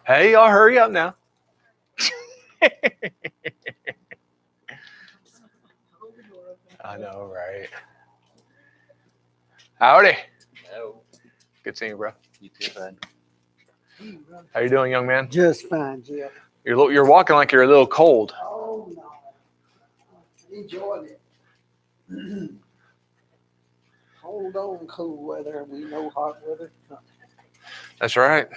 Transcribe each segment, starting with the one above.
Hey, y'all hurry up now. I know, right? Howdy. Hello. Good seeing you, bro. You too, bud. How you doing, young man? Just fine, Jeff. You're walking like you're a little cold. Oh, no. Enjoying it. Hold on, cool weather. We know hot weather. That's right.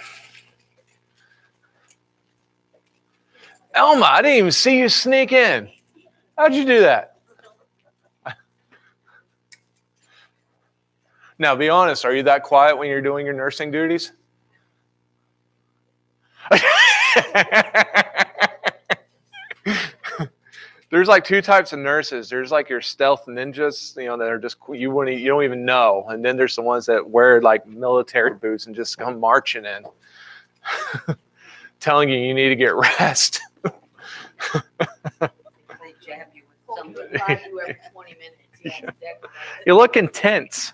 Elma, I didn't even see you sneak in. How'd you do that? Now, be honest. Are you that quiet when you're doing your nursing duties? There's like two types of nurses. There's like your stealth ninjas, that are just you don't even know, and then there's the ones that wear like military boots and just come marching in, telling you need to get rest. They jab you with something. Try you every 20 minutes. Yeah, exactly. You look intense.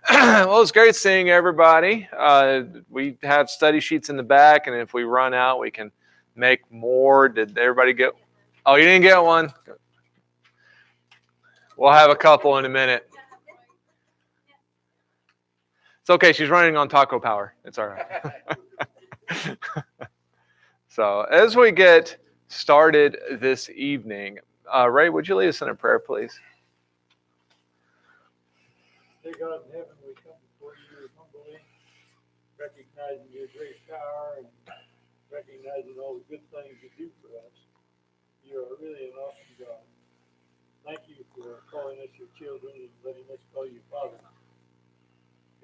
Well, it's great seeing everybody. We have study sheets in the back, and if we run out, we can make more. Did everybody get? Oh, you didn't get one? We'll have a couple in a minute. It's okay. She's running on taco power. It's all right. So as we get started this evening, Ray, would you lead us in a prayer, please? Dear God in heaven, we come before you humbly, recognizing your great power and recognizing all the good things you do for us. You are really an awesome God. Thank you for calling us your children and letting us call you Father.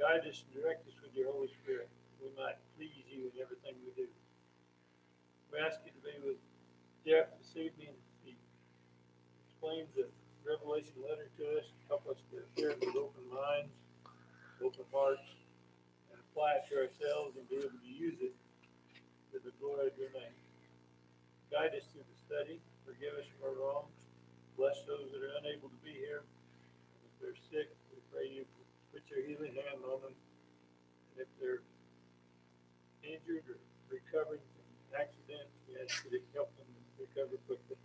Guide us and direct us with your Holy Spirit. We might please you in everything we do. We ask you to be with Jeff this evening. He explains the Revelation letter to us. Help us to hear it with open minds, open hearts, and apply it to ourselves and be able to use it to the glory of your name. Guide us through the study. Forgive us from our wrongs. Bless those that are unable to be here. And if they're sick, we pray you put your healing hand on them. And if they're injured or recovering from accidents, we ask you to help them recover quickly.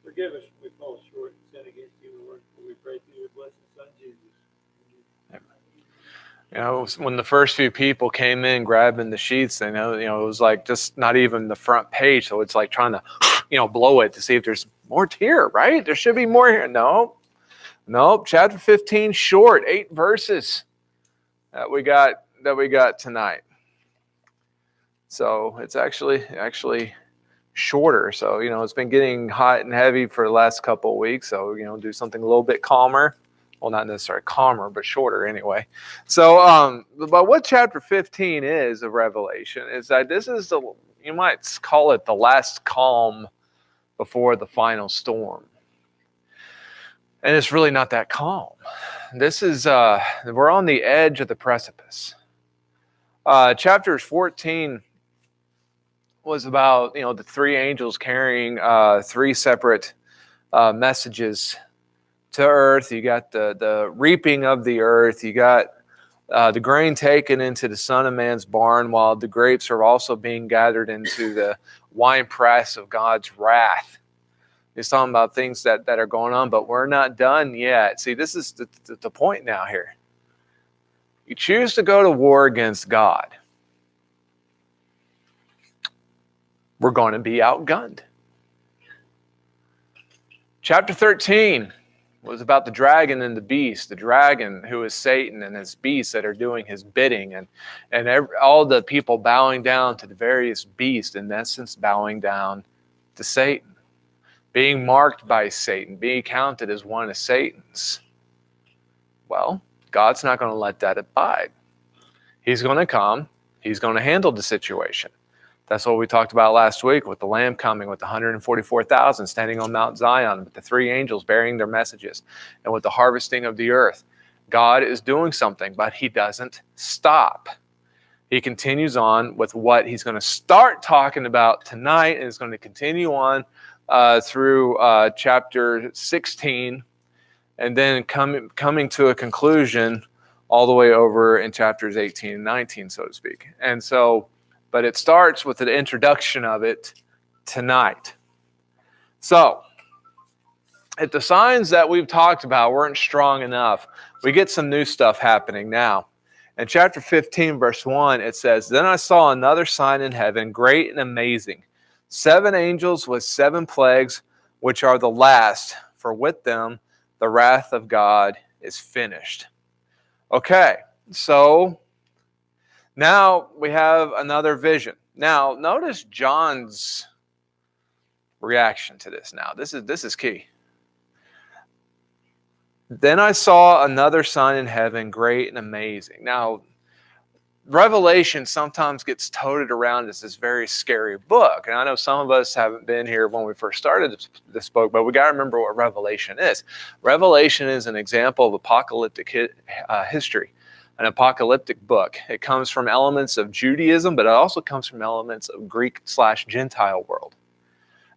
Forgive us when we fall short and sin against you, Lord. For we pray through your blessed Son, Jesus. When the first few people came in grabbing the sheets, it was like just not even the front page. So it's like trying to, blow it to see if there's more here, right? There should be more here. No. Chapter 15, short, 8 verses that we got tonight. So it's actually shorter. So, it's been getting hot and heavy for the last couple of weeks. So, do something a little bit calmer. Well, not necessarily calmer, but shorter anyway. So, but what chapter 15 is of Revelation is that this is you might call it the last calm before the final storm. And it's really not that calm. This is, we're on the edge of the precipice. Chapters 14 was about, the 3 angels carrying 3 separate messages to earth. You got the reaping of the earth. You got the grain taken into the Son of Man's barn, while the grapes are also being gathered into the winepress of God's wrath. He's talking about things that are going on, but we're not done yet. See, this is the point now here. You choose to go to war against God, we're going to be outgunned. Chapter 13 was about the dragon and the beast, the dragon who is Satan and his beasts that are doing his bidding, and all the people bowing down to the various beasts, in essence bowing down to Satan, being marked by Satan, being counted as one of Satan's. Well, God's not going to let that abide. He's going to come. He's going to handle the situation. That's what we talked about last week with the Lamb coming, with the 144,000 standing on Mount Zion, with the 3 angels bearing their messages, and with the harvesting of the earth. God is doing something, but he doesn't stop. He continues on with what he's going to start talking about tonight, and is going to continue on through chapter 16, and then coming to a conclusion all the way over in chapters 18 and 19, so to speak. And so, but it starts with the introduction of it tonight. So, if the signs that we've talked about weren't strong enough, we get some new stuff happening now. In chapter 15, verse 1, it says, "Then I saw another sign in heaven, great and amazing, 7 angels with 7 plagues, which are the last, for with them the wrath of God is finished." Okay, so now we have another vision. Now, notice John's reaction to this now. This is key. "Then I saw another sign in heaven, great and amazing." Now, Revelation sometimes gets toted around as this very scary book. And I know some of us haven't been here when we first started this book, but we got to remember what Revelation is. Revelation is an example of apocalyptic history, an apocalyptic book. It comes from elements of Judaism, but it also comes from elements of Greek/Gentile world.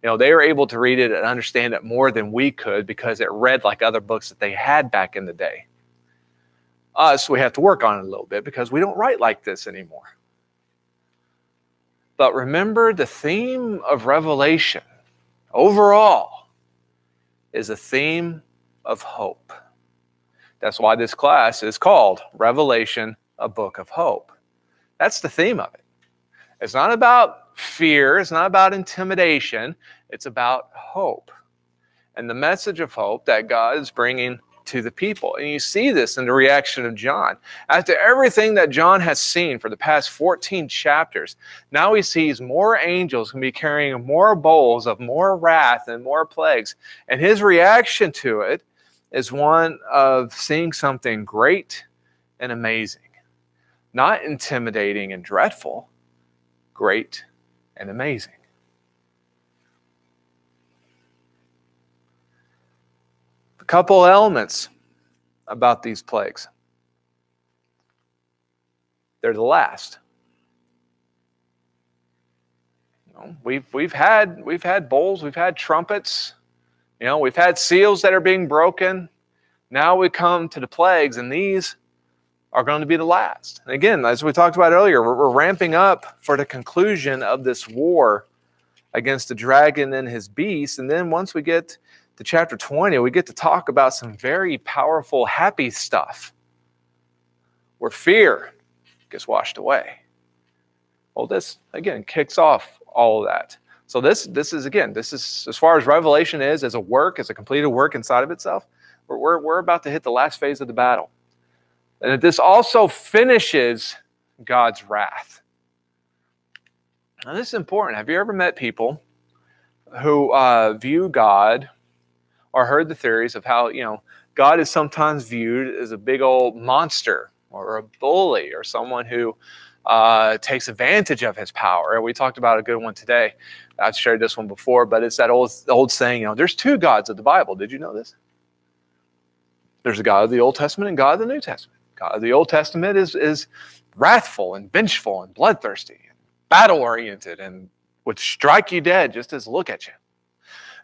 You know, they were able to read it and understand it more than we could because it read like other books that they had back in the day. Us, we have to work on it a little bit because we don't write like this anymore. But remember, the theme of Revelation overall is a theme of hope. That's why this class is called Revelation, a Book of Hope. That's the theme of it. It's not about fear, it's not about intimidation, it's about hope. And the message of hope that God is bringing to the people. And you see this in the reaction of John. After everything that John has seen for the past 14 chapters, now he sees more angels going to be carrying more bowls of more wrath and more plagues. And his reaction to it is one of seeing something great and amazing. Not intimidating and dreadful, great and amazing. A couple elements about these plagues. They're the last. You know, we've had bowls, we've had trumpets, you know, we've had seals that are being broken. Now we come to the plagues, and these are going to be the last. And again, as we talked about earlier, we're ramping up for the conclusion of this war against the dragon and his beast. And then once we get to chapter 20, we get to talk about some very powerful, happy stuff where fear gets washed away. Well, this, again, kicks off all of that. So this is as far as Revelation is as a work, as a completed work inside of itself, we're about to hit the last phase of the battle. And this also finishes God's wrath. Now, this is important. Have you ever met people who view God or heard the theories of how, you know, God is sometimes viewed as a big old monster or a bully or someone who takes advantage of his power? And we talked about a good one today. I've shared this one before, but it's that old saying, you know, there's 2 gods of the Bible. Did you know this? There's a God of the Old Testament and God of the New Testament. God of the Old Testament is wrathful and vengeful and bloodthirsty and battle-oriented and would strike you dead just as look at you.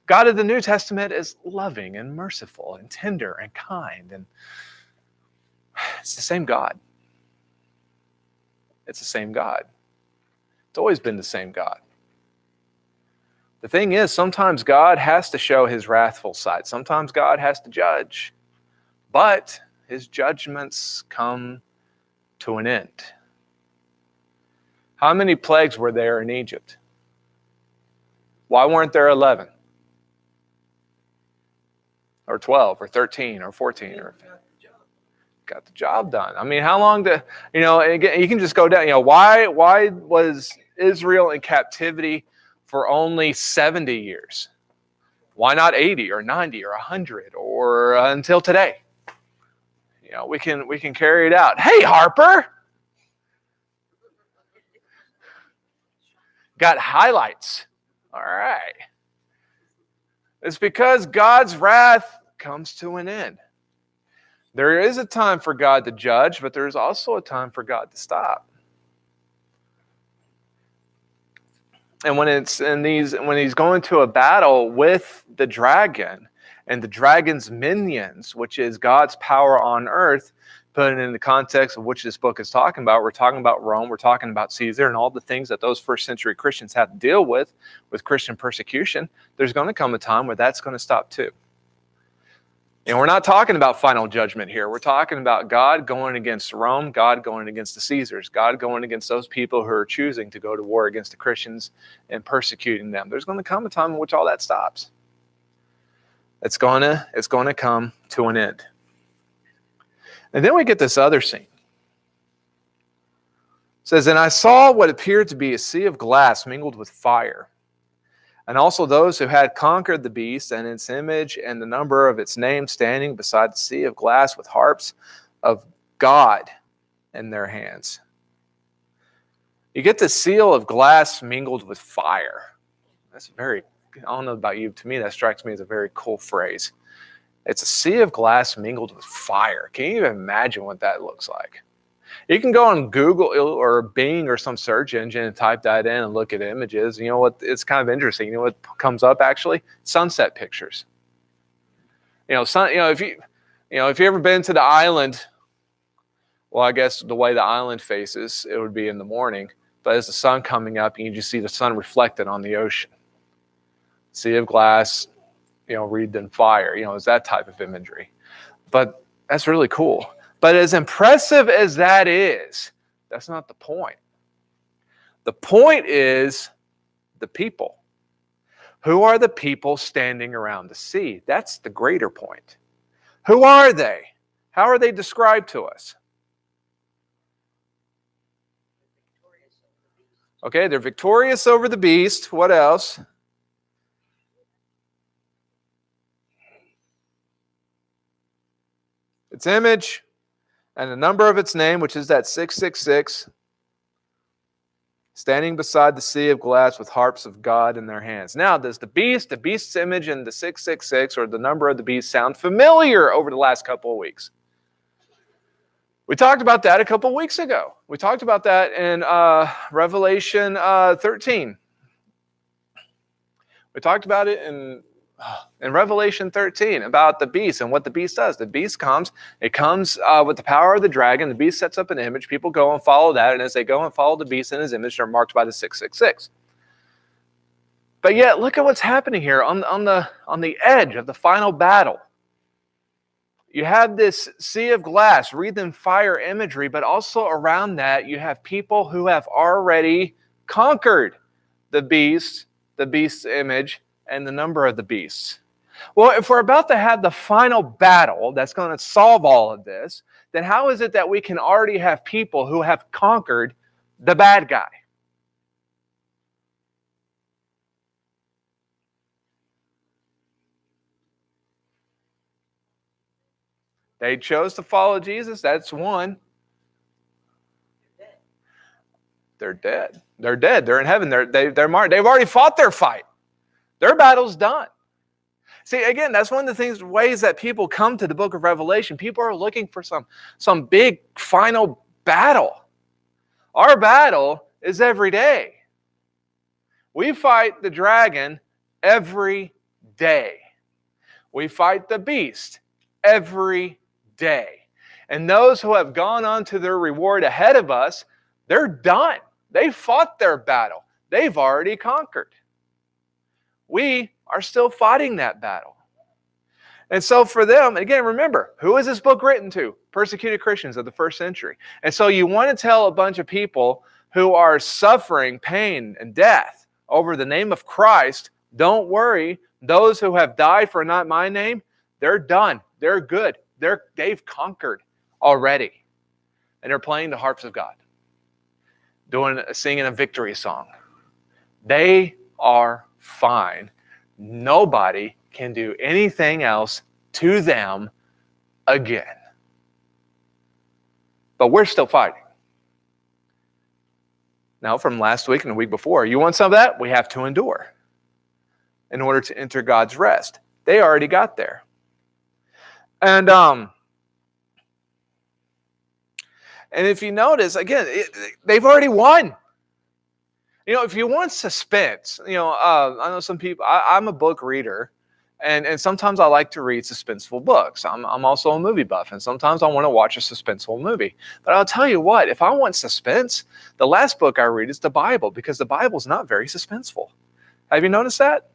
God of the New Testament is loving and merciful and tender and kind. And it's the same God. It's the same God. It's always been the same God. The thing is, sometimes God has to show his wrathful side. Sometimes God has to judge. But his judgments come to an end. How many plagues were there in Egypt? Why weren't there 11? Or 12, or 13, or 14, or got the job done. I mean, how long to, you know, again, you can just go down, you know, why was Israel in captivity for only 70 years? Why not 80 or 90 or 100 or until today? You know, we can carry it out. Hey, Harper! Got highlights. All right. It's because God's wrath comes to an end. There is a time for God to judge, but there is also a time for God to stop. And when he's going to a battle with the dragon and the dragon's minions, which is God's power on earth, put it in the context of which this book is talking about, we're talking about Rome, we're talking about Caesar, and all the things that those first century Christians had to deal with Christian persecution. There's going to come a time where that's going to stop too. And we're not talking about final judgment here. We're talking about God going against Rome, God going against the Caesars, God going against those people who are choosing to go to war against the Christians and persecuting them. There's going to come a time in which all that stops. It's going to come to an end. And then we get this other scene. It says, and I saw what appeared to be a sea of glass mingled with fire, and also those who had conquered the beast and its image and the number of its name standing beside the sea of glass with harps of God in their hands. You get the seal of glass mingled with fire. That's I don't know about you, to me that strikes me as a very cool phrase. It's a sea of glass mingled with fire. Can you even imagine what that looks like? You can go on Google or Bing or some search engine and type that in and look at images. You know what? It's kind of interesting. You know what comes up actually? Sunset pictures. If you ever been to the island, well, I guess the way the island faces, it would be in the morning. But as the sun coming up, you just see the sun reflected on the ocean. Sea of glass, wreathed in fire, it's that type of imagery. But that's really cool. But as impressive as that is, that's not the point. The point is the people. Who are the people standing around the sea? That's the greater point. Who are they? How are they described to us? Okay, they're victorious over the beast. What else? Its image and the number of its name, which is that 666, standing beside the sea of glass with harps of God in their hands. Now, does the beast's image, and the 666, or the number of the beast sound familiar over the last couple of weeks? We talked about that a couple of weeks ago. We talked about that in Revelation 13. We talked about it in Revelation 13 about the beast and what the beast does. The beast comes. It comes with the power of the dragon. The beast sets up an image. People go and follow that. And as they go and follow the beast in his image, they're marked by the 666. But yet, look at what's happening here on the edge of the final battle. You have this sea of glass, wreathed in fire imagery, but also around that you have people who have already conquered the beast's image, and the number of the beasts. Well, if we're about to have the final battle that's going to solve all of this, then how is it that we can already have people who have conquered the bad guy? They chose to follow Jesus. That's one. They're dead. They're dead. They're in heaven. They're marked. They've already fought their fight. Their battle's done. See, again, that's one of the ways that people come to the book of Revelation. People are looking for some big final battle. Our battle is every day. We fight the dragon every day. We fight the beast every day. And those who have gone on to their reward ahead of us, they're done. They fought their battle. They've already conquered. We are still fighting that battle. And so for them, again, remember, who is this book written to? Persecuted Christians of the first century. And so you want to tell a bunch of people who are suffering pain and death over the name of Christ, don't worry. Those who have died for not my name, they're done. They're good. They've conquered already. And they're playing the harps of God, singing a victory song. They are fine. Nobody can do anything else to them again. But we're still fighting. Now, from last week and the week before, you want some of that? We have to endure in order to enter God's rest. They already got there. And if you notice, again, they've already won. If you want suspense, I know some people, I'm a book reader, And sometimes I like to read suspenseful books. I'm also a movie buff, and sometimes I want to watch a suspenseful movie. But I'll tell you what, if I want suspense, the last book I read is the Bible, because the Bible's not very suspenseful. Have you noticed that?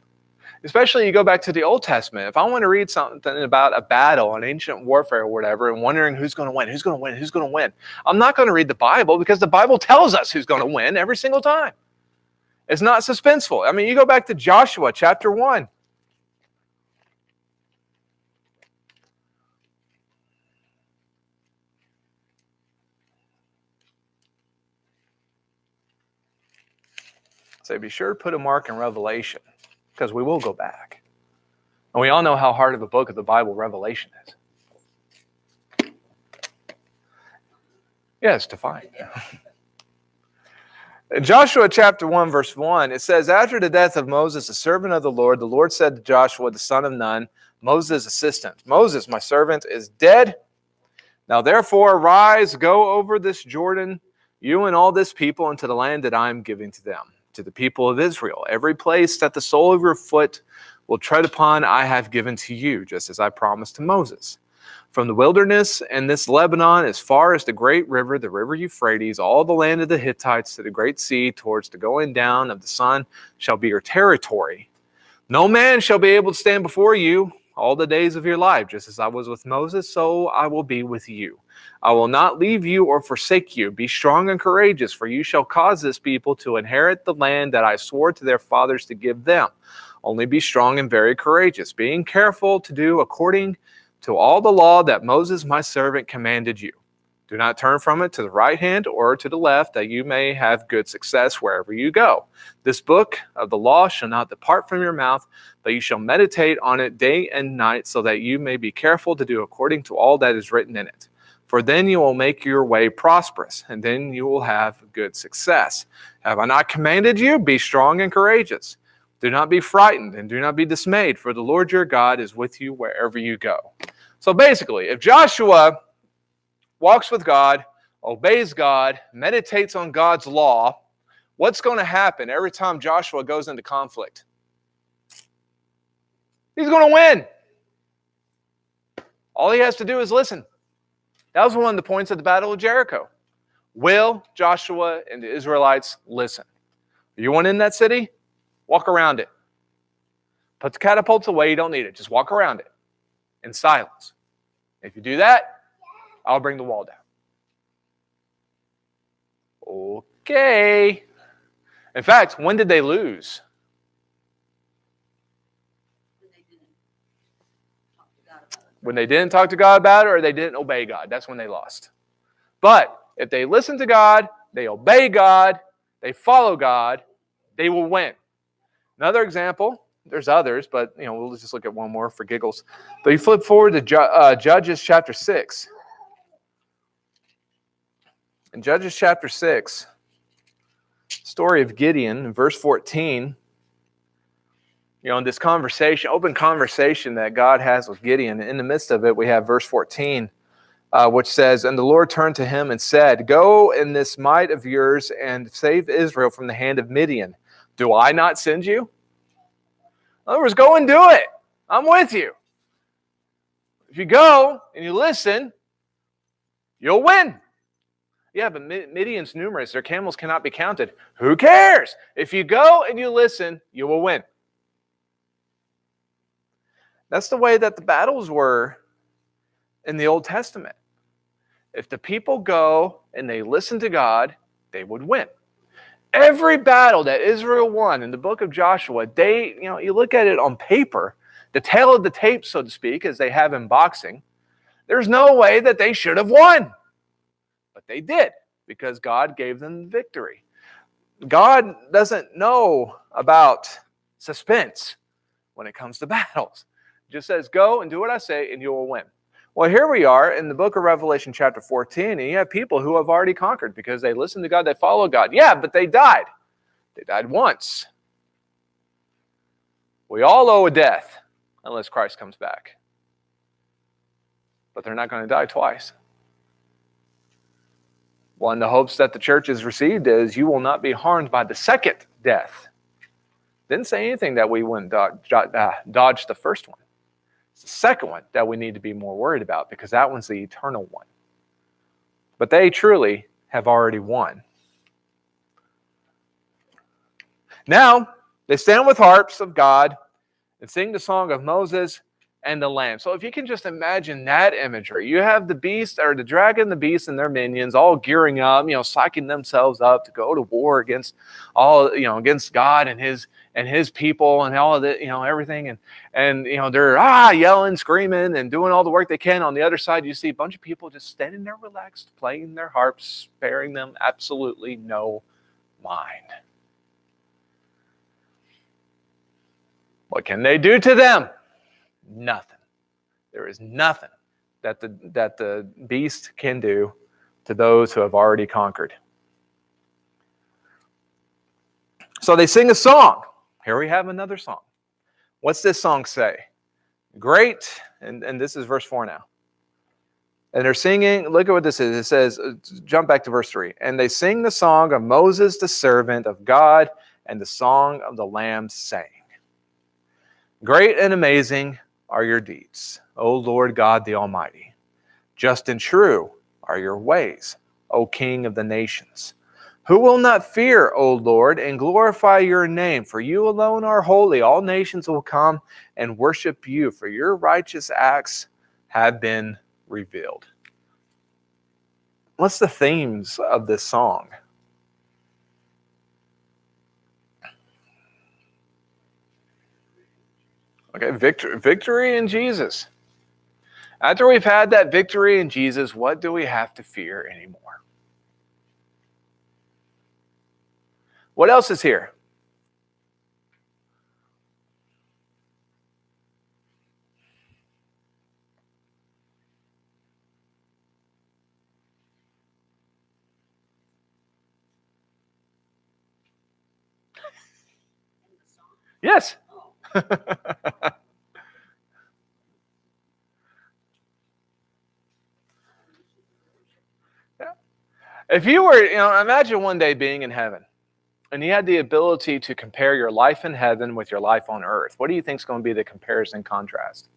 Especially you go back to the Old Testament. If I want to read something about a battle, an ancient warfare or whatever, and wondering who's going to win, who's going to win, who's going to win, I'm not going to read the Bible, because the Bible tells us who's going to win every single time. It's not suspenseful. I mean, you go back to Joshua chapter 1. Say, be sure to put a mark in Revelation, because we will go back. And we all know how hard of a book of the Bible Revelation is. Yeah, it's defined. In Joshua chapter 1, verse 1, it says, after the death of Moses, the servant of the Lord said to Joshua, the son of Nun, Moses' assistant, Moses, my servant, is dead. Now therefore arise, go over this Jordan, you and all this people, into the land that I am giving to them, to the people of Israel. Every place that the sole of your foot will tread upon, I have given to you, just as I promised to Moses. From the wilderness and this Lebanon, as far as the great river, the river Euphrates, all the land of the Hittites to the great sea, towards the going down of the sun, shall be your territory. No man shall be able to stand before you all the days of your life. Just as I was with Moses, so I will be with you. I will not leave you or forsake you. Be strong and courageous, for you shall cause this people to inherit the land that I swore to their fathers to give them. Only be strong and very courageous, being careful to do according to all the law that Moses my servant commanded you. Do not turn from it to the right hand or to the left, that you may have good success wherever you go. This book of the law shall not depart from your mouth, but you shall meditate on it day and night, so that you may be careful to do according to all that is written in it. For then you will make your way prosperous, and then you will have good success. Have I not commanded you? Be strong and courageous. Do not be frightened and do not be dismayed, for the Lord your God is with you wherever you go. So basically, if Joshua walks with God, obeys God, meditates on God's law, what's going to happen every time Joshua goes into conflict? He's going to win. All he has to do is listen. That was one of the points of the Battle of Jericho. Will Joshua and the Israelites listen? You want in that city? Walk around it. Put the catapults away. You don't need it. Just walk around it in silence. If you do that, I'll bring the wall down. Okay. In fact, when did they lose? When they didn't talk to God about it, or they didn't obey God. That's when they lost. But if they listen to God, they obey God, they follow God, they will win. Another example, there's others, but we'll just look at one more for giggles. But you flip forward to Judges chapter 6. In Judges chapter 6, story of Gideon, in verse 14, in this conversation, open conversation that God has with Gideon, in the midst of it, we have verse 14, which says, and the Lord turned to him and said, go in this might of yours and save Israel from the hand of Midian. Do I not send you? In other words, go and do it. I'm with you. If you go and you listen, you'll win. Yeah, but Midian's numerous. Their camels cannot be counted. Who cares? If you go and you listen, you will win. That's the way that the battles were in the Old Testament. If the people go and they listen to God, they would win. Every battle that Israel won in the book of Joshua, you look at it on paper, the tail of the tape, so to speak, as they have in boxing, there's no way that they should have won. But they did, because God gave them the victory. God doesn't know about suspense when it comes to battles. He just says, go and do what I say, and you will win. Well, here we are in the book of Revelation chapter 14, and you have people who have already conquered because they listened to God, they followed God. Yeah, but they died. They died once. We all owe a death unless Christ comes back. But they're not going to die twice. One of the hopes that the church has received is you will not be harmed by the second death. Didn't say anything that we wouldn't dodge the first one. It's the second one that we need to be more worried about because that one's the eternal one. But they truly have already won. Now, they stand with harps of God and sing the song of Moses and the Lamb. So if you can just imagine that imagery, you have the beast or the dragon, the beast, and their minions all gearing up, psyching themselves up to go to war against against God and his people and all of the, everything. And they're yelling, screaming, and doing all the work they can. On the other side, you see a bunch of people just standing there relaxed, playing their harps, sparing them absolutely no mind. What can they do to them? Nothing. There is nothing that the beast can do to those who have already conquered. So they sing a song. Here we have another song. What's this song say? Great, and this is verse 4 now. And they're singing, look at what this is. It says, jump back to verse 3. And they sing the song of Moses, the servant of God, and the song of the Lamb, saying, Great and amazing are your deeds, O Lord God the Almighty. Just and true are your ways, O King of the nations. Who will not fear, O Lord, and glorify your name? For you alone are holy. All nations will come and worship you, for your righteous acts have been revealed. What's the themes of this song? Okay, victory in Jesus. After we've had that victory in Jesus, what do we have to fear anymore? What else is here? Yes. If you were, imagine one day being in heaven and you had the ability to compare your life in heaven with your life on earth. What do you think is going to be the comparison contrast?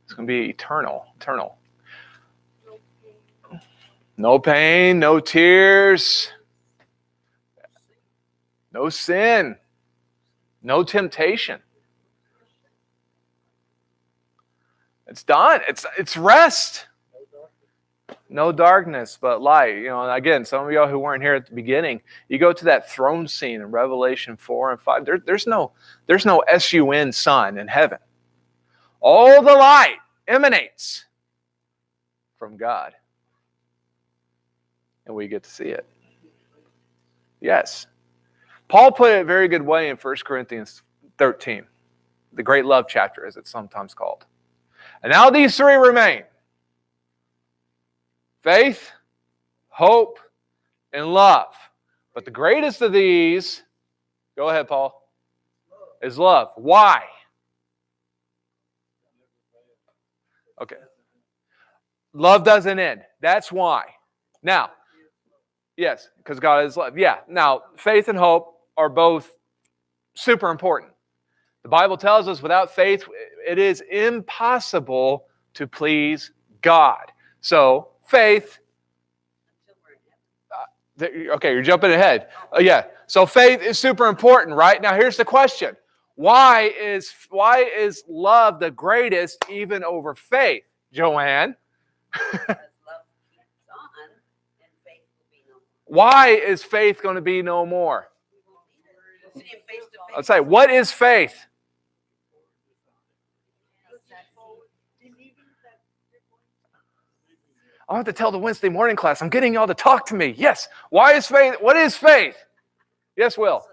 It's going to be eternal. No pain, no tears, no sin, no temptation. It's done. It's rest. No darkness, but light. Again, some of y'all who weren't here at the beginning, you go to that throne scene in Revelation 4 and 5. There's no sun, sun in heaven. All the light emanates from God. And we get to see it. Yes. Paul put it a very good way in 1 Corinthians 13, the great love chapter, as it's sometimes called. And now these three remain: faith, hope, and love. But the greatest of these, go ahead, Paul, is love. Why? Okay. Love doesn't end. That's why. Now, yes, because God is love. Yeah. Now, faith and hope are both super important. The Bible tells us without faith, it is impossible to please God. So, faith. Okay, you're jumping ahead. Yeah. So, faith is super important, right? Now, here's the question. Why is love the greatest even over faith, Joanne? Why is faith going to be no more? Let's say, what is faith? I have to tell the Wednesday morning class, I'm getting y'all to talk to me. Yes. Why is faith? What is faith? Yes, Will.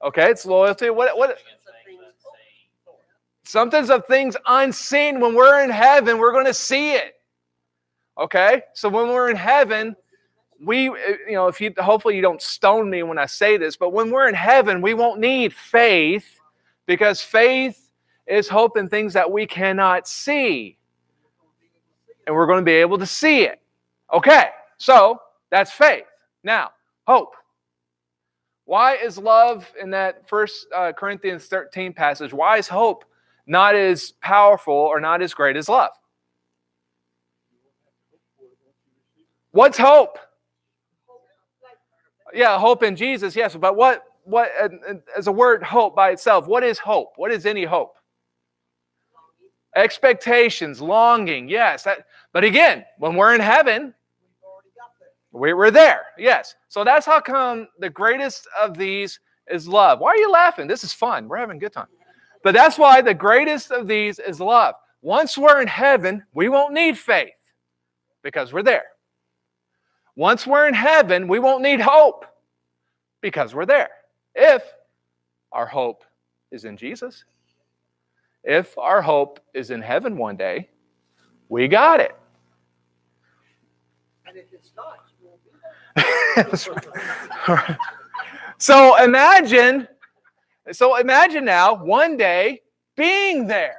Okay, it's loyalty. What? Something's of things unseen. When we're in heaven, we're going to see it. Okay? So when we're in heaven, hopefully you don't stone me when I say this, but when we're in heaven, we won't need faith, because faith is hope in things that we cannot see. And we're going to be able to see it. Okay, so that's faith. Now, hope. Why is love in that 1 Corinthians 13 passage, why is hope not as powerful or not as great as love? What's hope? Yeah, hope in Jesus, yes. But what as a word, hope by itself, what is hope? What is any hope? Expectations, longing, yes. But again, when we're in heaven, we're there, yes. So that's how come the greatest of these is love. Why are you laughing? This is fun. We're having a good time. But that's why the greatest of these is love. Once we're in heaven, we won't need faith because we're there. Once we're in heaven, we won't need hope because we're there. If our hope is in Jesus, if our hope is in heaven one day, we got it. And if it's not, you won't be there. So imagine now one day being there.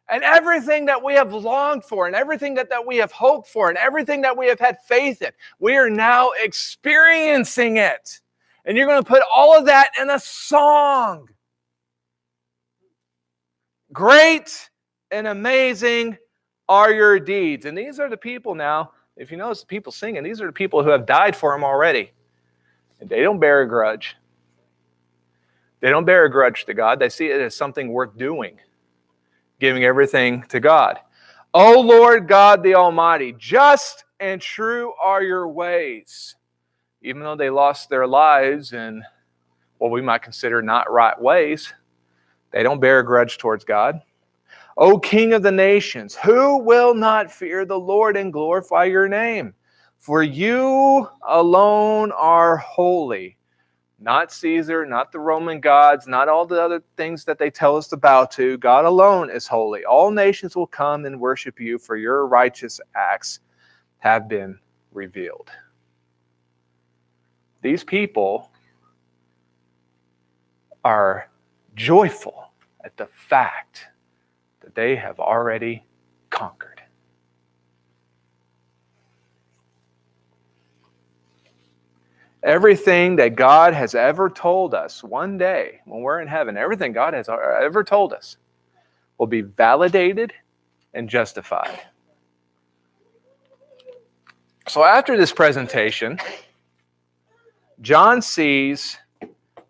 And everything that we have longed for and everything that we have hoped for and everything that we have had faith in, we are now experiencing it. And you're going to put all of that in a song. Great and amazing are your deeds. And these are the people now, if you notice the people singing, these are the people who have died for him already. And they don't bear a grudge. They don't bear a grudge to God. They see it as something worth doing, giving everything to God. O Lord God the Almighty, just and true are your ways. Even though they lost their lives in what we might consider not right ways, they don't bear a grudge towards God. O King of the nations, who will not fear the Lord and glorify your name? For you alone are holy. Not Caesar, not the Roman gods, not all the other things that they tell us about to. God alone is holy. All nations will come and worship you, for your righteous acts have been revealed. These people are joyful at the fact that they have already conquered. Everything that God has ever told us one day when we're in heaven, everything God has ever told us will be validated and justified. So after this presentation, John sees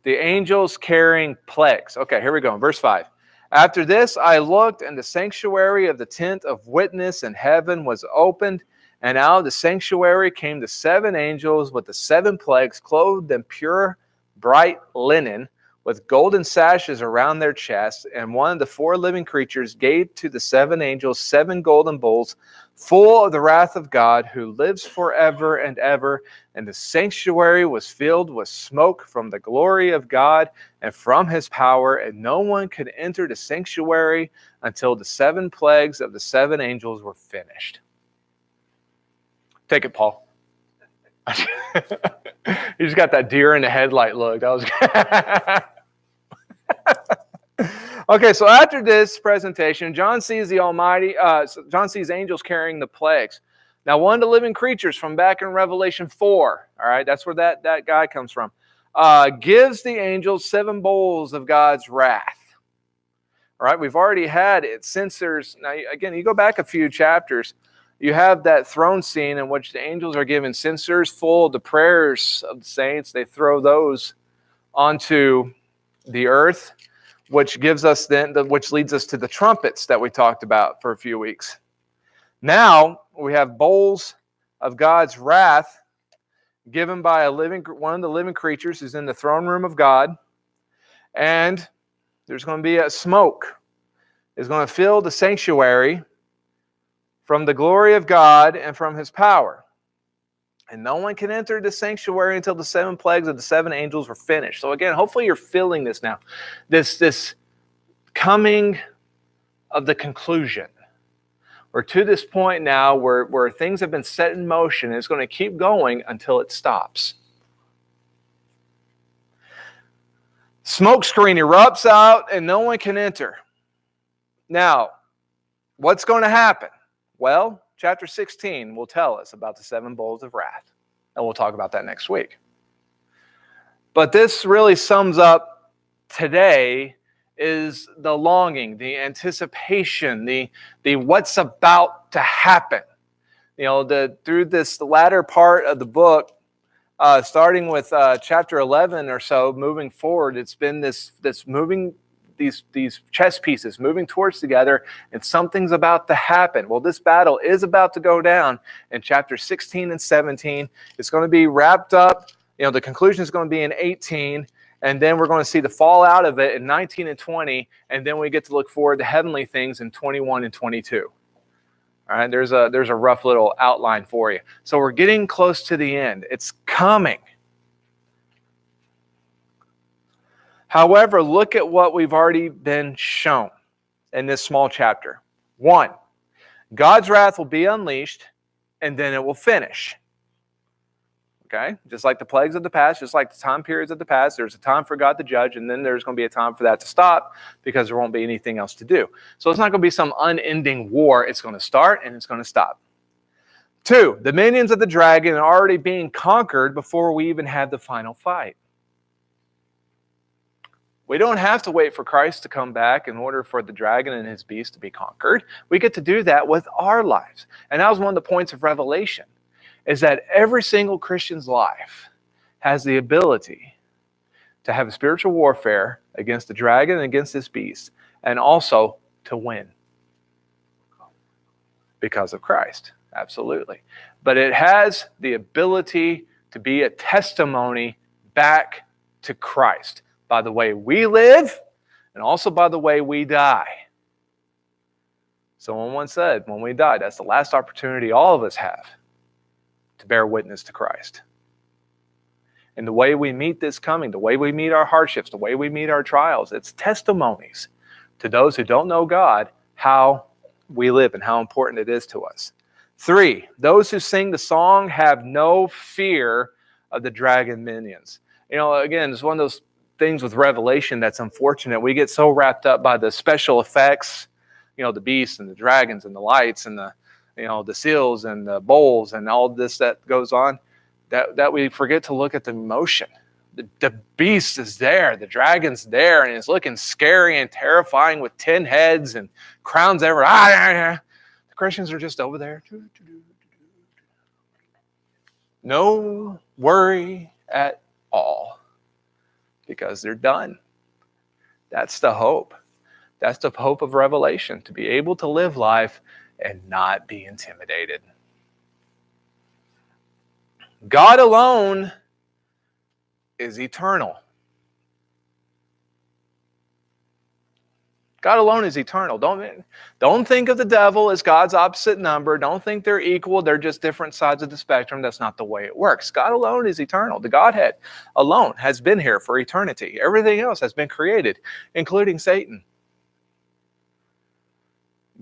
the angels carrying plagues. Okay, here we go. Verse 5. After this, I looked, and the sanctuary of the tent of witness in heaven was opened, and out of the sanctuary came the 7 angels with the 7 plagues, clothed in pure, bright linen, with golden sashes around their chests. And one of the 4 living creatures gave to the 7 angels 7 golden bowls, full of the wrath of God, who lives forever and ever. And the sanctuary was filled with smoke from the glory of God and from his power, and no one could enter the sanctuary until the 7 plagues of the 7 angels were finished. Take it, Paul. You just got that deer in the headlight look. That was Okay, so after this presentation, John sees John sees angels carrying the plagues. Now, one of the living creatures from back in Revelation 4, all right, that's where that guy comes from, gives the angels 7 bowls of God's wrath. All right, we've already had it. Censers. Now, again, you go back a few chapters, you have that throne scene in which the angels are given censers full of the prayers of the saints. They throw those onto the earth, which gives us which leads us to the trumpets that we talked about for a few weeks. Now we have bowls of God's wrath given by one of the living creatures who's in the throne room of God, and there's going to be a smoke is going to fill the sanctuary from the glory of God and from his power. And no one can enter the sanctuary until the 7 plagues of the 7 angels were finished. So again, hopefully you're feeling this now. This coming of the conclusion. We're to this point now where things have been set in motion, and it's going to keep going until it stops. Smoke screen erupts out and no one can enter. Now, what's going to happen? Well, chapter 16 will tell us about the 7 bowls of wrath. And we'll talk about that next week. But this really sums up today is the longing, the anticipation, the what's about to happen. Through this latter part of the book, starting with chapter 11 or so, moving forward, it's been this moving, these chess pieces moving towards together, and something's about to happen. Well, this battle is about to go down in chapter 16 and 17. It's going to be wrapped up. The conclusion is going to be in 18, and then we're going to see the fallout of it in 19 and 20, and then we get to look forward to heavenly things in 21 and 22. All right, there's a rough little outline for you. So we're getting close to the end. It's coming. However, look at what we've already been shown in this small chapter. 1, God's wrath will be unleashed, and then it will finish. Okay? Just like the plagues of the past, just like the time periods of the past, there's a time for God to judge, and then there's going to be a time for that to stop because there won't be anything else to do. So it's not going to be some unending war. It's going to start and it's going to stop. 2, the minions of the dragon are already being conquered before we even have the final fight. We don't have to wait for Christ to come back in order for the dragon and his beast to be conquered. We get to do that with our lives. And that was one of the points of Revelation, is that every single Christian's life has the ability to have a spiritual warfare against the dragon and against this beast, and also to win because of Christ. Absolutely. But it has the ability to be a testimony back to Christ by the way we live and also by the way we die. Someone once said, when we die, that's the last opportunity all of us have to bear witness to Christ. And the way we meet this coming, the way we meet our hardships, the way we meet our trials, it's testimonies to those who don't know God, how we live and how important it is to us. 3, those who sing the song have no fear of the dragon minions. Again, it's one of those things with Revelation that's unfortunate. We get so wrapped up by the special effects, the beasts and the dragons and the lights and the seals and the bowls and all this that goes on, that we forget to look at the emotion. The beast is there, the dragon's there, and it's looking scary and terrifying with 10 heads and crowns everywhere. The Christians are just over there. No worry at all, because they're done. That's the hope. That's the hope of Revelation, to be able to live life and not be intimidated. God alone is eternal. God alone is eternal. Don't think of the devil as God's opposite number. Don't think they're equal. They're just different sides of the spectrum. That's not the way it works. God alone is eternal. The Godhead alone has been here for eternity. Everything else has been created, including Satan.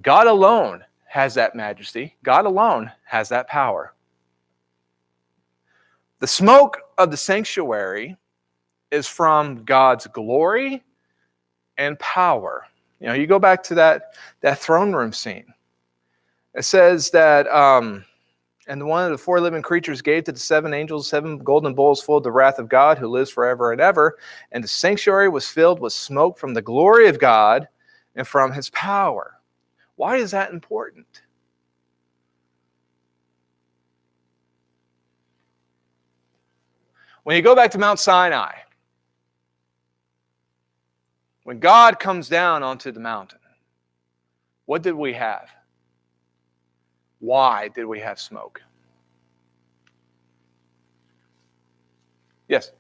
God alone has that majesty. God alone has that power. The smoke of the sanctuary is from God's glory and power. You go back to that throne room scene. It says that, and one of the 4 living creatures gave to the 7 angels 7 golden bowls full of the wrath of God, who lives forever and ever. And the sanctuary was filled with smoke from the glory of God and from his power. Why is that important? When you go back to Mount Sinai, when God comes down onto the mountain, what did we have? Why did we have smoke? Yes?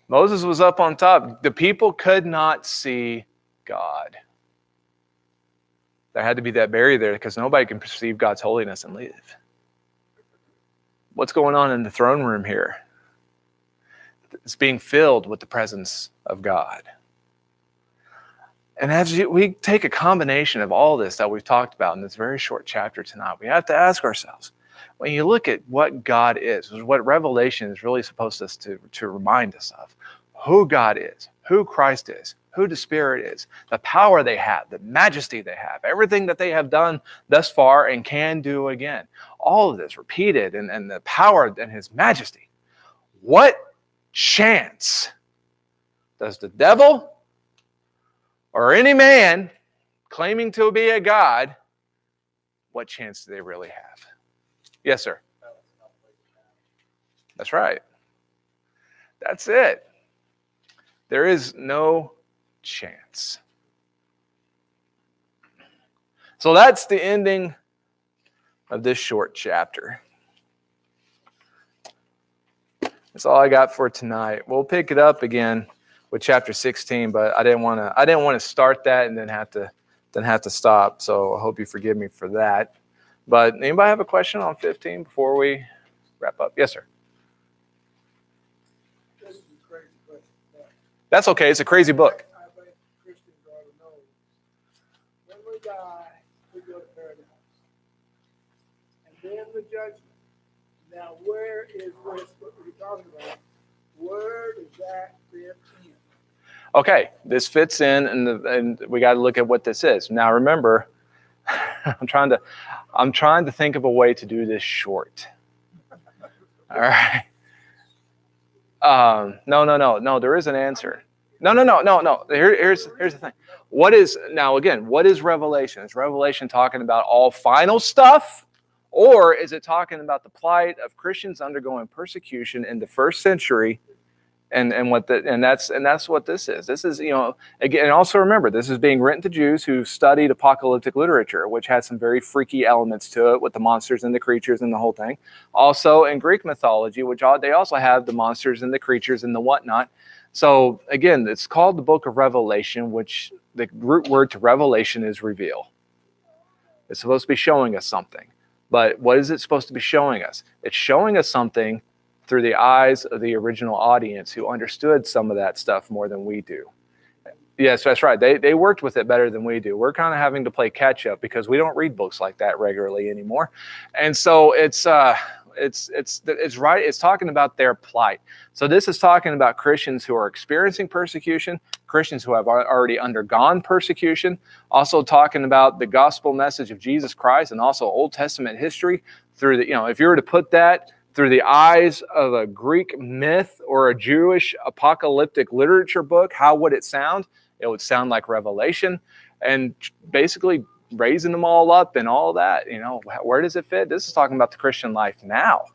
Moses was up on top. The people could not see God. There had to be that barrier there because nobody can perceive God's holiness and live. What's going on in the throne room here? It's being filled with the presence of God. And as we take a combination of all this that we've talked about in this very short chapter tonight, we have to ask ourselves, when you look at what God is, what Revelation is really supposed to remind us of, who God is, who Christ is, who the Spirit is, the power they have, the majesty they have, everything that they have done thus far and can do again. All of this repeated and the power and his majesty. What chance does the devil or any man claiming to be a God, what chance do they really have? Yes, sir. That's right. That's it. There is no chance. So that's the ending of this short chapter. That's all I got for tonight. We'll pick it up again with chapter 16, but I didn't want to start that and then have to stop. So I hope you forgive me for that. But anybody have a question on 15 before we wrap up? Yes, sir. This is a crazy question. That's okay. It's a crazy book. I think Christians ought to know. When we die, we go to paradise. And then the judgment. Now, where is this, what we're talking about? Where does that fit in? Okay, this fits in, and we got to look at what this is. Now, remember, I'm trying to think of a way to do this short. All right. No. There is an answer. No. Here's the thing. What is Revelation? Is Revelation talking about all final stuff? Or is it talking about the plight of Christians undergoing persecution in the first century, and that's what this is. This is, again, and also remember, this is being written to Jews who studied apocalyptic literature, which had some very freaky elements to it with the monsters and the creatures and the whole thing. Also in Greek mythology, which they also have the monsters and the creatures and the whatnot. So again, it's called the Book of Revelation, which the root word to revelation is reveal. It's supposed to be showing us something. But what is it supposed to be showing us? It's showing us something through the eyes of the original audience who understood some of that stuff more than we do. Yes, that's right. They worked with it better than we do. We're kind of having to play catch up because we don't read books like that regularly anymore. And so it's right. It's talking about their plight. So this is talking about Christians who are experiencing persecution, Christians who have already undergone persecution, also talking about the gospel message of Jesus Christ and also Old Testament history through the, if you were to put that through the eyes of a Greek myth or a Jewish apocalyptic literature book, how would it sound? It would sound like Revelation, and basically raising them all up and all that. Where does it fit? This is talking about the Christian life now.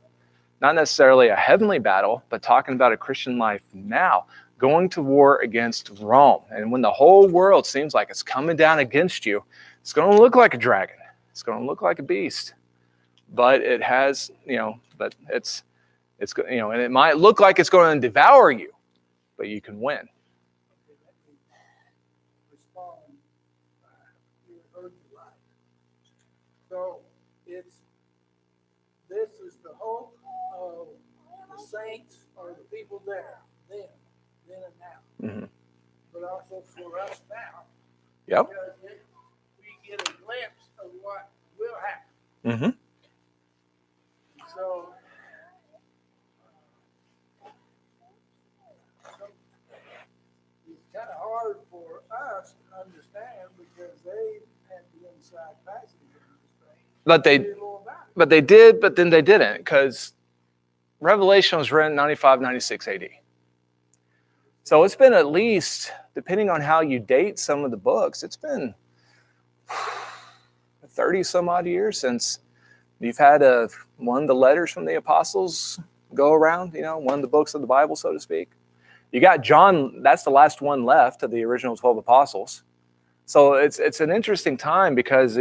Not necessarily a heavenly battle, but talking about a Christian life now, going to war against Rome. And when the whole world seems like it's coming down against you, it's going to look like a dragon. It's going to look like a beast. But it has, but it's and it might look like it's going to devour you, but you can win. Respond. You heard the light. So this is the hope of the saints or the people there, then and now. Mm-hmm. But also for us now. Yep. Because we get a glimpse of what will happen. Mm-hmm. So, it's kind of hard for us to understand because they had the inside passage of this thing. But they did, but then they didn't, because Revelation was written 95, 96 AD. So it's been at least, depending on how you date some of the books, it's been 30 some odd years since you've had one of the letters from the apostles go around, one of the books of the Bible, so to speak. You got John, that's the last one left of the original 12 apostles. So it's an interesting time because,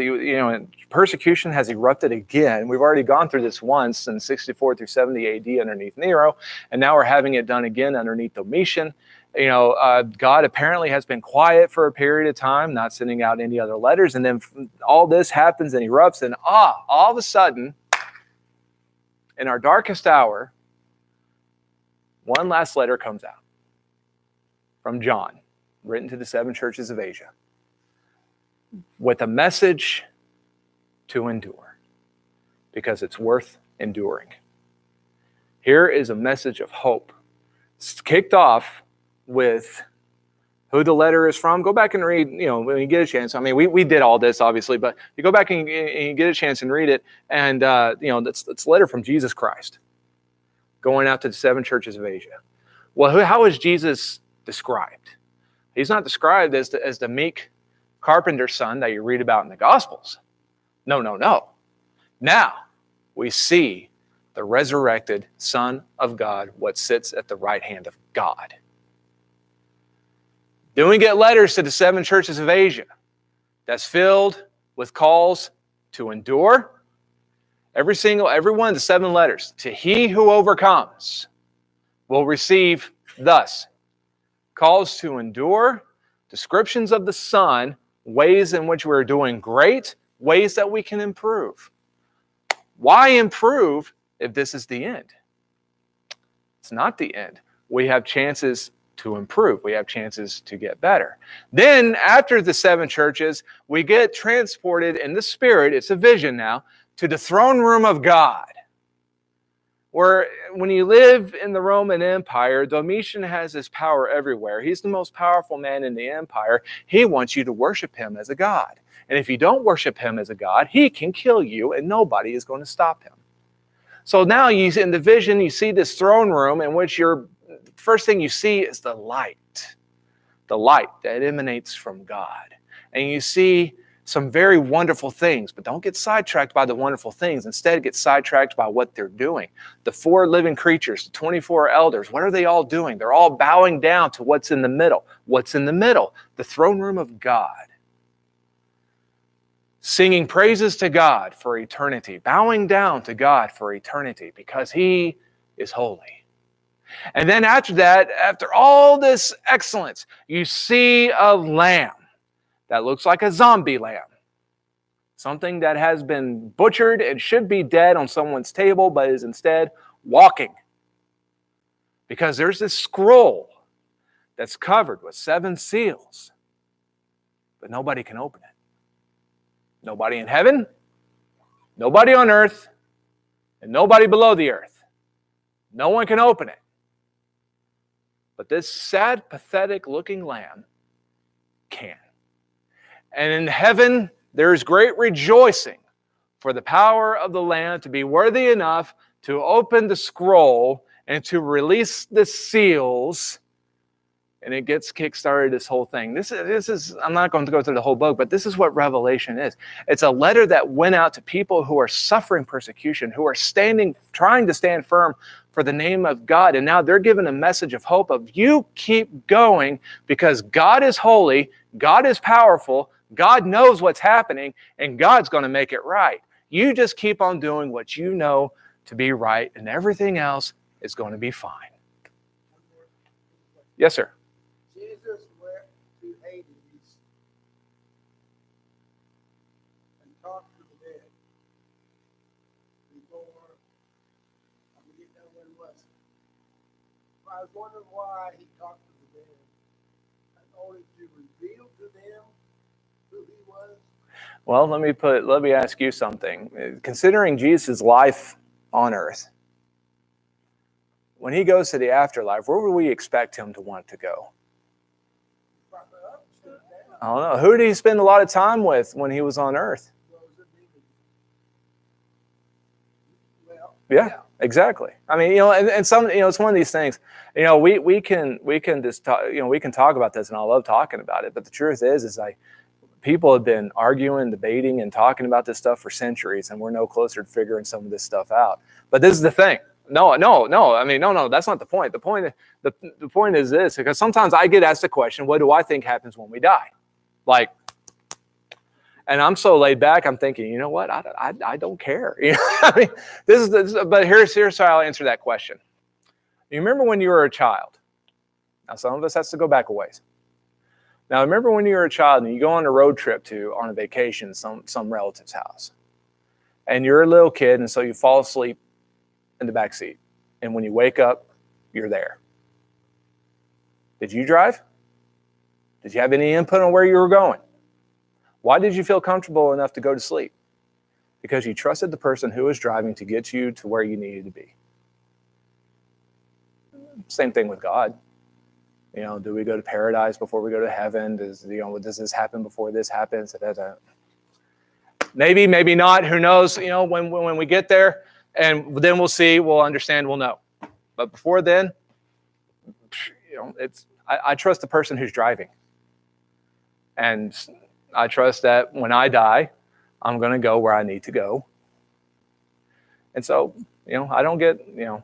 persecution has erupted again. We've already gone through this once in 64 through 70 AD underneath Nero, and now we're having it done again underneath Domitian. God apparently has been quiet for a period of time, not sending out any other letters. And then all this happens and erupts. And all of a sudden, in our darkest hour, one last letter comes out from John, written to the 7 churches of Asia, with a message to endure, because it's worth enduring. Here is a message of hope. It's kicked off with who the letter is from. Go back and read, when you get a chance. I mean, we did all this, obviously, but you go back and you get a chance and read it. And, that's a letter from Jesus Christ going out to the 7 churches of Asia. Well, how is Jesus described? He's not described as the meek carpenter's son that you read about in the Gospels. No. Now we see the resurrected Son of God, what sits at the right hand of God. Then we get letters to the 7 churches of Asia that's filled with calls to endure. Every one of the 7 letters. To he who overcomes will receive thus. Calls to endure, descriptions of the Son, ways in which we're doing great, ways that we can improve. Why improve if this is the end? It's not the end. We have chances to improve. We have chances to get better. Then, after the 7 churches, we get transported in the Spirit, it's a vision now, to the throne room of God. Where when you live in the Roman Empire, Domitian has his power everywhere. He's the most powerful man in the empire. He wants you to worship him as a god. And if you don't worship him as a god, he can kill you and nobody is going to stop him. So now in the vision, you see this throne room in which first thing you see is the light that emanates from God. And you see some very wonderful things, but don't get sidetracked by the wonderful things. Instead, get sidetracked by what they're doing. The 4 living creatures, the 24 elders, what are they all doing? They're all bowing down to what's in the middle. What's in the middle? The throne room of God. Singing praises to God for eternity, bowing down to God for eternity because he is holy. And then after that, after all this excellence, you see a lamb that looks like a zombie lamb. Something that has been butchered and should be dead on someone's table, but is instead walking. Because there's this scroll that's covered with 7 seals, but nobody can open it. Nobody in heaven, nobody on earth, and nobody below the earth. No one can open it. But this sad, pathetic-looking lamb can. And in heaven, there is great rejoicing for the power of the Lamb to be worthy enough to open the scroll and to release the seals. And it gets kickstarted, this whole thing. This is, I'm not going to go through the whole book, but this is what Revelation is. It's a letter that went out to people who are suffering persecution, who are trying to stand firm for the name of God. And now they're given a message of hope of you keep going because God is holy, God is powerful, God knows what's happening, and God's going to make it right. You just keep on doing what you know to be right, and everything else is going to be fine. Yes, sir. Jesus went to Hades and talked to the dead before we get down when it was. I was wondering why he talked to the dead in order to reveal to them who he was. Well, let me ask you something. Considering Jesus' life on earth, when he goes to the afterlife, where would we expect him to want to go? I don't know. Who did he spend a lot of time with when he was on earth? Yeah, exactly. I mean, and some, it's one of these things. We can just talk, we can talk about this, and I love talking about it. But the truth is like people have been arguing, debating, and talking about this stuff for centuries, and we're no closer to figuring some of this stuff out. But this is the thing. No. I mean, no. That's not the point. The point is this, because sometimes I get asked the question, what do I think happens when we die? Like, and I'm so laid back, I'm thinking, you know what? I don't care. I mean, but here's how I'll answer that question. You remember when you were a child? Now, some of us has to go back a ways. Now, remember when you were a child and you go on a road trip on a vacation, some relative's house, and you're a little kid, and so you fall asleep in the back seat, and when you wake up, you're there. Did you drive? Did you have any input on where you were going? Why did you feel comfortable enough to go to sleep? Because you trusted the person who was driving to get you to where you needed to be. Same thing with God. You know, do we go to paradise before we go to heaven? Does this happen before this happens? Maybe, maybe not. Who knows? You know, when we get there, and then we'll see, we'll understand, we'll know. But before then, you know, I trust the person who's driving, and I trust that when I die, I'm going to go where I need to go. And so, you know, I don't get, you know.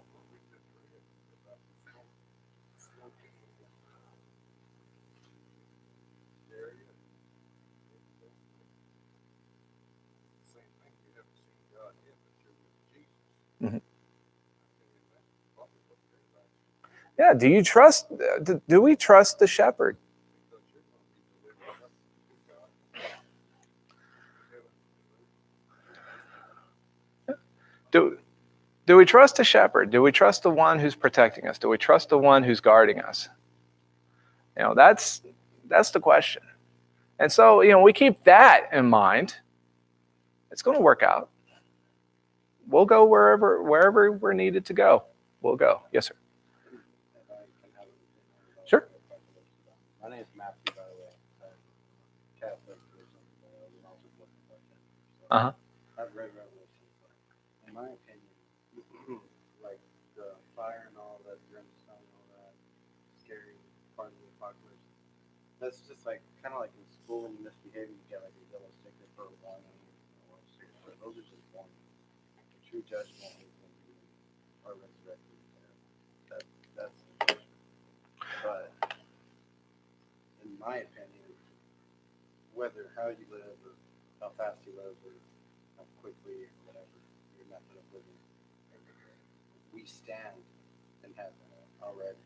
Mm-hmm. Yeah, do we trust the shepherd? Do we trust the shepherd? Do we trust the one who's protecting us? Do we trust the one who's guarding us? You know, that's the question. And so, you know, we keep that in mind. It's going to work out. We'll go wherever we're needed to go. We'll go. Yes, sir. Sure. My name is Matthew, by the way. Catholic. Uh-huh. I've read Revelation. In my opinion, like the fire and all that, brimstone and all that, scary part of the apocalypse, that's just like, kind of like in school when you misbehave, you get like a yellow sticker for a warning, or a sticker for, those are just warnings. The true judgment is when you are resurrected. That's the judgment. But in my opinion, how you live or how fast you live or how quickly or whatever your method of living, we stand in heaven already,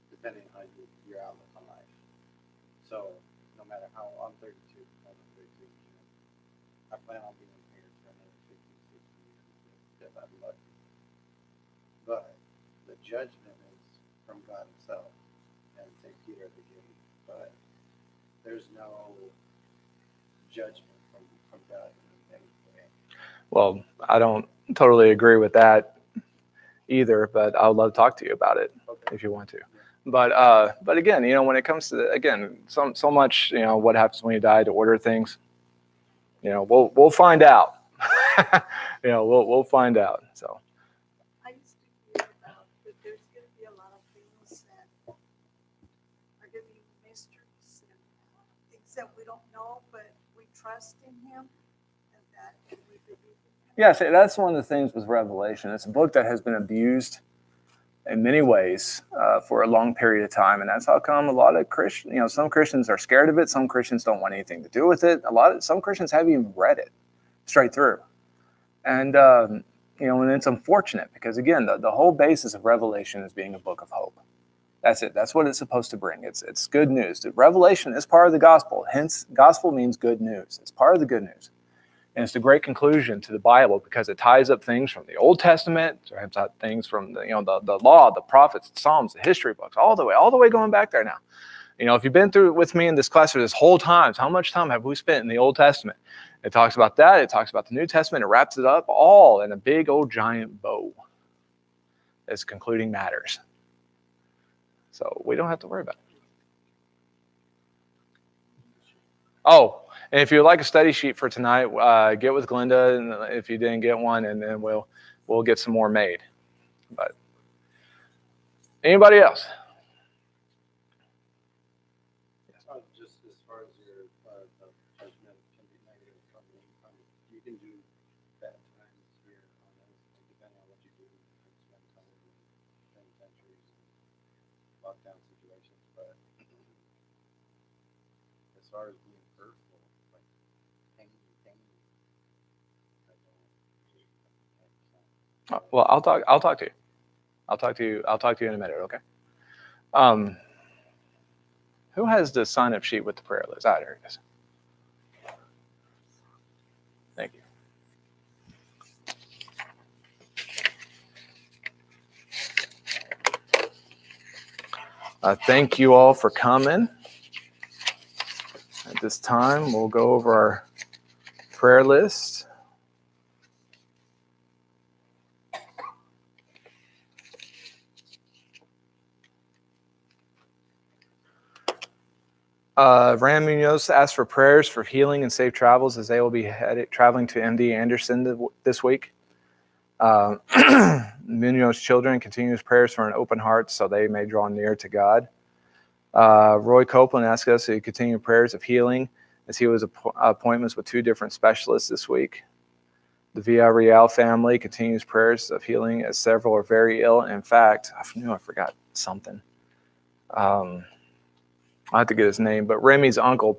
depending on how your outlook on life. So no matter how, I'm 32, I'm 32, I plan on being here for another 50, 60 years if I'm lucky. But the judgment is from God himself and St. Peter at the gate. But there's no judgment from God in any way. Well, I don't totally agree with that either, but I would love to talk to you about it if you want to. But again, you know, when it comes to so much, you know, what happens when you die to order things, you know, we'll find out. You know, we'll find out. So. I used to hear about that there's going to be a lot of things that are going to be mysteries and things that we don't know, but we trust in him and that we believe in him. Yeah, so that's one of the things with Revelation. It's a book that has been abused in many ways for a long period of time, and that's how come a lot of Christians, you know, some Christians are scared of it. Some Christians don't want anything to do with it. Some Christians haven't even read it straight through, and you know, and it's unfortunate because again, the whole basis of Revelation is being a book of hope. That's it. That's what it's supposed to bring. It's good news. The Revelation is part of the gospel. Hence, gospel means good news. It's part of the good news. And it's the great conclusion to the Bible because it ties up things from the Old Testament, ties up things from the law, the prophets, the Psalms, the history books, all the way going back there now. You know, if you've been through with me in this class for this whole time, how much time have we spent in the Old Testament? It talks about that. It talks about the New Testament. It wraps it up all in a big old giant bow as concluding matters. So we don't have to worry about it. Oh, and if you'd like a study sheet for tonight, get with Glenda, and if you didn't get one, and then we'll get some more made. But anybody else? Just as far as your judgment can be negative, you can do bad times here on earth, depending on what you do, spend time in penitentiaries and lockdown situations. But as far as being hurtful, like pain, I don't. Well, I'll talk to you. I'll talk to you in a minute. Okay. Who has the sign-up sheet with the prayer list? There it is. Thank you. Thank you all for coming. At this time, we'll go over our prayer list. Ram Munoz asked for prayers for healing and safe travels as they will be traveling to MD Anderson this week. Munoz children continues prayers for an open heart so they may draw near to God. Roy Copeland asked us to continue prayers of healing as he was appointments with 2 different specialists this week. The Villarreal family continues prayers of healing as several are very ill. In fact, I knew I forgot something. I have to get his name, but Remy's uncle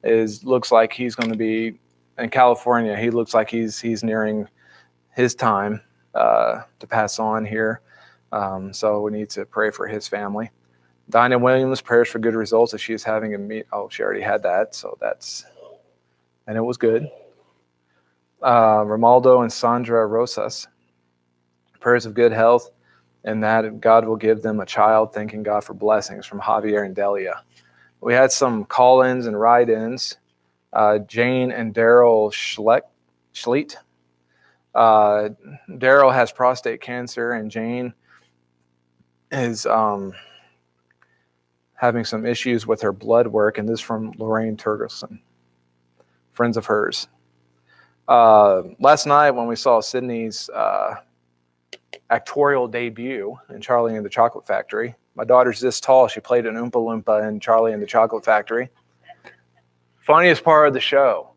looks like he's going to be in California. He looks like he's nearing his time to pass on here. So we need to pray for his family. Dinah Williams prayers for good results as she is having a meet. Oh, she already had that, so and it was good. Romaldo and Sandra Rosas prayers of good health and that God will give them a child, thanking God for blessings from Javier and Delia. We had some call-ins and write-ins. Jane and Daryl Schleet. Daryl has prostate cancer and Jane is having some issues with her blood work, and this is from Lorraine Turgelson, friends of hers. Last night when we saw Sydney's actorial debut in Charlie and the Chocolate Factory, my daughter's this tall. She played an Oompa Loompa in Charlie and the Chocolate Factory. Funniest part of the show.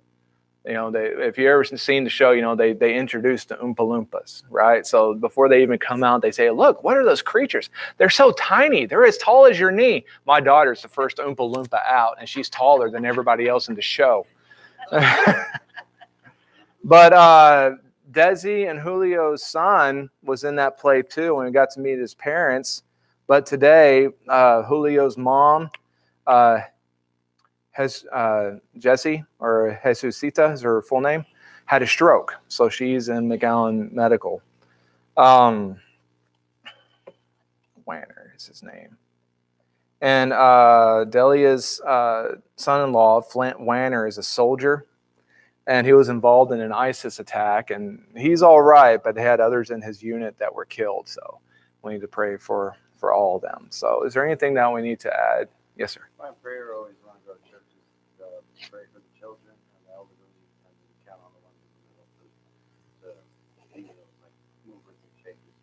If you ever seen the show, they introduce the Oompa Loompas, right? So before they even come out, they say, look, what are those creatures? They're so tiny. They're as tall as your knee. My daughter's the first Oompa Loompa out, and she's taller than everybody else in the show. But Desi and Julio's son was in that play too, and we got to meet his parents. But today, Julio's mom has Jessie, or Jesusita is her full name, had a stroke. So she's in McAllen Medical. Wanner is his name. And Delia's son-in-law, Flint Wanner, is a soldier. And he was involved in an ISIS attack. And he's all right, but they had others in his unit that were killed. So we need to pray for all of them. So is there anything that we need to add? Yes, sir. My prayer always runs our churches to pray for the children and the elderly and to count on the ones in the middle to like movers and shakers.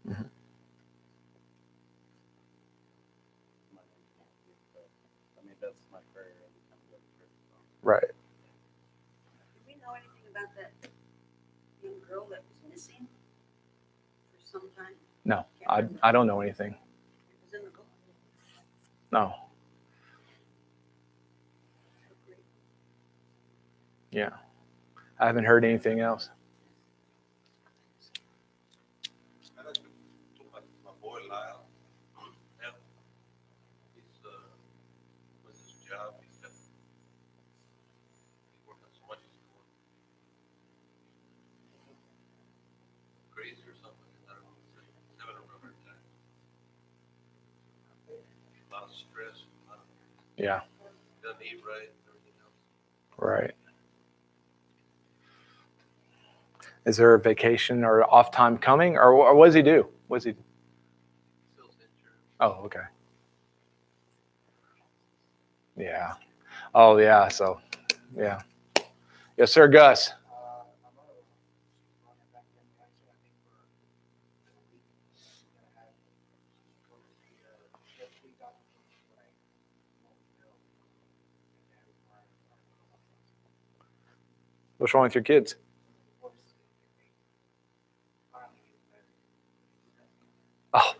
Mhm. I mean, that's my prayer every time we go to church. Right. Do we know anything about that young girl that was missing for some time? No, I don't know anything. It was in the book. No. Yeah. I haven't heard anything else. My boy Lyle, he's with his job, he's working so much, he's going crazy or something. I don't know. He's having a rubber attack. A lot of stress. Yeah. Doesn't eat right. Everything else. Right. Is there a vacation or off time coming, or what does he do? What does he do? Sells insurance. Oh, okay. Yeah. Oh, yeah. So, yeah. Yes, sir, Gus. My mother was running back then, actually, I think for a week, she's gonna have go to the DSP doctor, like, What's wrong with your kids? Oh.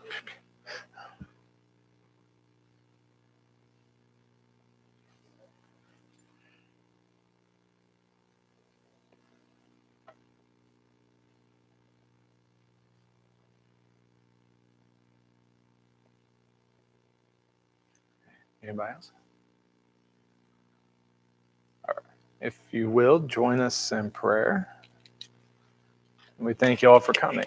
Anybody else? All right. If you will, join us in prayer. We thank you all for coming.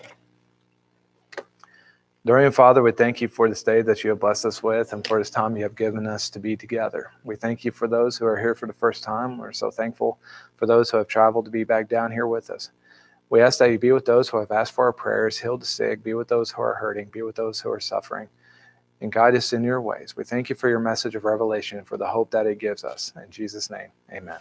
Dear Heavenly Father, we thank you for this day that you have blessed us with and for this time you have given us to be together. We thank you for those who are here for the first time. We're so thankful for those who have traveled to be back down here with us. We ask that you be with those who have asked for our prayers, heal the sick, be with those who are hurting, be with those who are suffering. and guide us in your ways. We thank you for your message of revelation and for the hope that it gives us. In Jesus' name, amen.